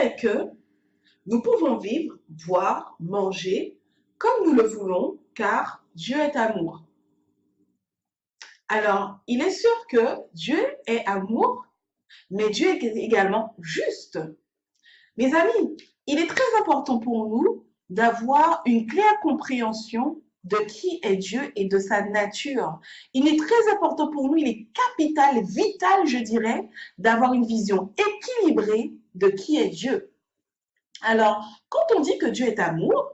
est que nous pouvons vivre, boire, manger comme nous le voulons, car Dieu est amour. Alors, il est sûr que Dieu est amour, mais Dieu est également juste. Mes amis, il est très important pour nous d'avoir une claire compréhension de qui est Dieu et de sa nature. Il est très important pour nous, il est capital, vital, je dirais, d'avoir une vision équilibrée de qui est Dieu. Alors, quand on dit que Dieu est amour,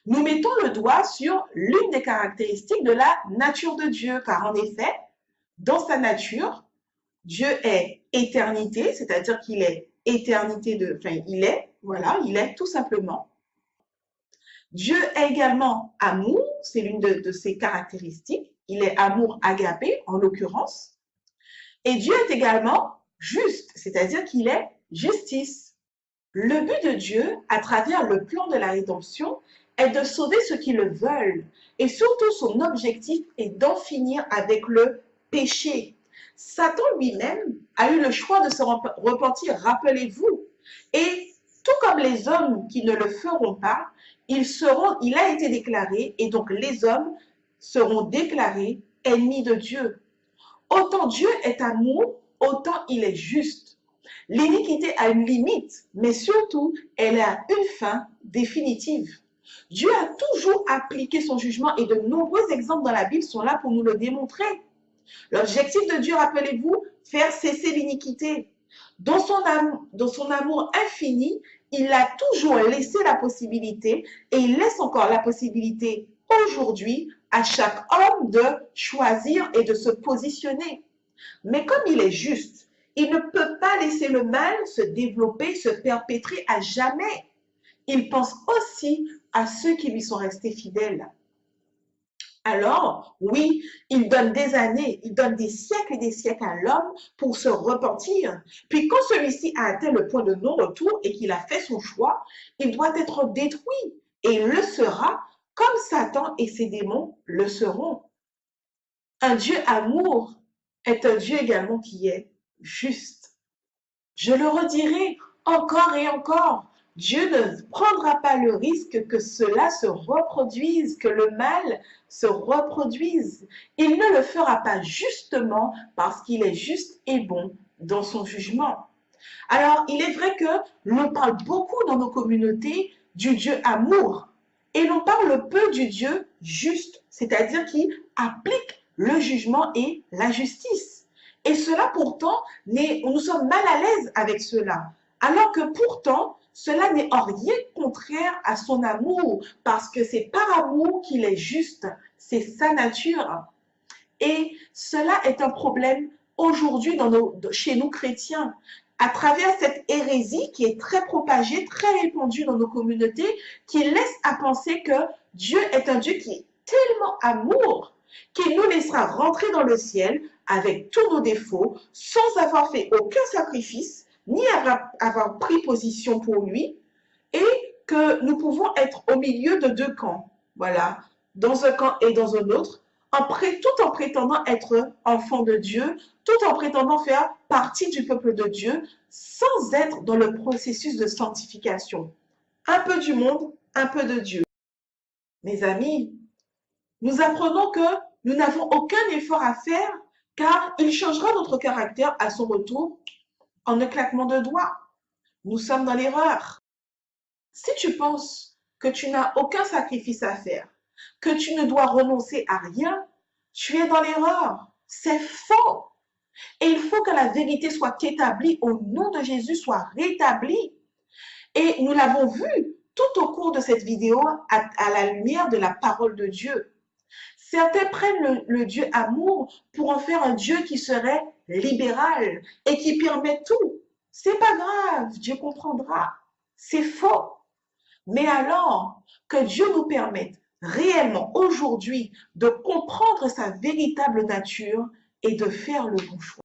nous mettons le doigt sur l'une des caractéristiques de la nature de Dieu, car en effet, dans sa nature, Dieu est éternité, c'est-à-dire qu'il est éternité il est tout simplement. Dieu est également amour, c'est l'une de ses caractéristiques. Il est amour agapé, en l'occurrence. Et Dieu est également juste, c'est-à-dire qu'il est justice. Le but de Dieu, à travers le plan de la rédemption, est de sauver ceux qui le veulent. Et surtout, son objectif est d'en finir avec le péché. Satan lui-même a eu le choix de se repentir, rappelez-vous. Et tout comme les hommes qui ne le feront pas, il a été déclaré, et donc les hommes seront déclarés ennemis de Dieu. Autant Dieu est amour, autant il est juste. L'iniquité a une limite, mais surtout, elle a une fin définitive. Dieu a toujours appliqué son jugement et de nombreux exemples dans la Bible sont là pour nous le démontrer. L'objectif de Dieu, rappelez-vous, faire cesser l'iniquité. Dans son amour infini, il a toujours laissé la possibilité et il laisse encore la possibilité aujourd'hui à chaque homme de choisir et de se positionner. Mais comme il est juste, il ne peut pas laisser le mal se développer, se perpétrer à jamais. Il pense aussi à ceux qui lui sont restés fidèles. Alors, oui, il donne des années, il donne des siècles et des siècles à l'homme pour se repentir. Puis quand celui-ci a atteint le point de non-retour et qu'il a fait son choix, il doit être détruit. Et il le sera comme Satan et ses démons le seront. Un Dieu amour est un Dieu également qui est juste. Je le redirai encore et encore. Dieu ne prendra pas le risque que cela se reproduise, que le mal se reproduise. Il ne le fera pas justement parce qu'il est juste et bon dans son jugement. Alors, il est vrai que l'on parle beaucoup dans nos communautés du Dieu amour et l'on parle peu du Dieu juste, c'est-à-dire qui applique le jugement et la justice. Et cela pourtant, nous sommes mal à l'aise avec cela. Alors que pourtant, cela n'est en rien contraire à son amour, parce que c'est par amour qu'il est juste, c'est sa nature. Et cela est un problème aujourd'hui chez nous chrétiens, à travers cette hérésie qui est très propagée, très répandue dans nos communautés, qui laisse à penser que Dieu est un Dieu qui est tellement amour, qu'il nous laissera rentrer dans le ciel avec tous nos défauts, sans avoir fait aucun sacrifice, ni avoir pris position pour lui, et que nous pouvons être au milieu de deux camps, voilà, dans un camp et dans un autre, tout en prétendant être enfant de Dieu, tout en prétendant faire partie du peuple de Dieu, sans être dans le processus de sanctification. Un peu du monde, un peu de Dieu. Mes amis, nous apprenons que nous n'avons aucun effort à faire, car il changera notre caractère à son retour en un claquement de doigts. Nous sommes dans l'erreur. Si tu penses que tu n'as aucun sacrifice à faire, que tu ne dois renoncer à rien, tu es dans l'erreur. C'est faux. Et il faut que la vérité soit établie au nom de Jésus, soit rétablie. Et nous l'avons vu tout au cours de cette vidéo à la lumière de la parole de Dieu. Certains prennent le Dieu amour pour en faire un Dieu qui serait libéral et qui permet tout. C'est pas grave, Dieu comprendra. C'est faux. Mais alors que Dieu nous permette réellement aujourd'hui de comprendre sa véritable nature et de faire le bon choix.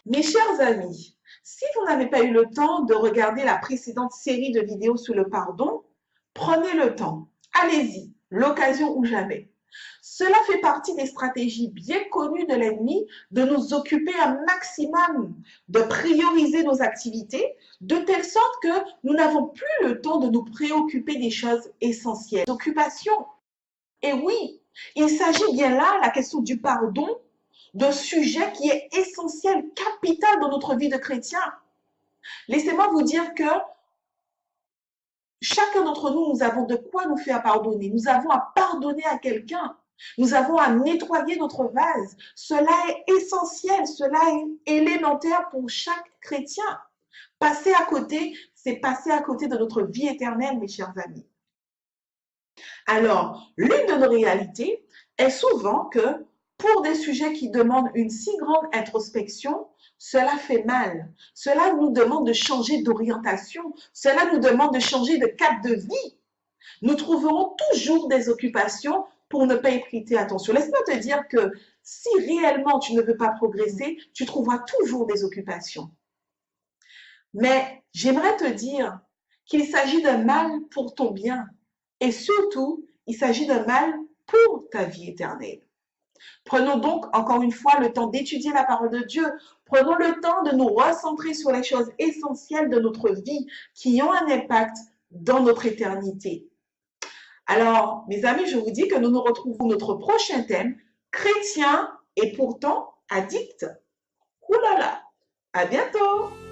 Mes chers amis, si vous n'avez pas eu le temps de regarder la précédente série de vidéos sur le pardon, prenez le temps. Allez-y, l'occasion ou jamais. Cela fait partie des stratégies bien connues de l'ennemi de nous occuper un maximum, de prioriser nos activités, de telle sorte que nous n'avons plus le temps de nous préoccuper des choses essentielles. Occupations. Et oui, il s'agit bien là, la question du pardon, d'un sujet qui est essentiel, capital dans notre vie de chrétien. Laissez-moi vous dire que chacun d'entre nous, nous avons de quoi nous faire pardonner. Nous avons à pardonner à quelqu'un. Nous avons à nettoyer notre vase. Cela est essentiel, cela est élémentaire pour chaque chrétien. Passer à côté, c'est passer à côté de notre vie éternelle, mes chers amis. Alors, l'une de nos réalités est souvent que pour des sujets qui demandent une si grande introspection, cela fait mal. Cela nous demande de changer d'orientation. Cela nous demande de changer de cap de vie. Nous trouverons toujours des occupations pour ne pas y prêter attention. Laisse-moi te dire que si réellement tu ne veux pas progresser, tu trouveras toujours des occupations. Mais j'aimerais te dire qu'il s'agit d'un mal pour ton bien. Et surtout, il s'agit d'un mal pour ta vie éternelle. Prenons donc encore une fois le temps d'étudier la parole de Dieu. Prenons le temps de nous recentrer sur les choses essentielles de notre vie qui ont un impact dans notre éternité. Alors, mes amis, je vous dis que nous nous retrouvons notre prochain thème, chrétien et pourtant addict. Oulala, à bientôt!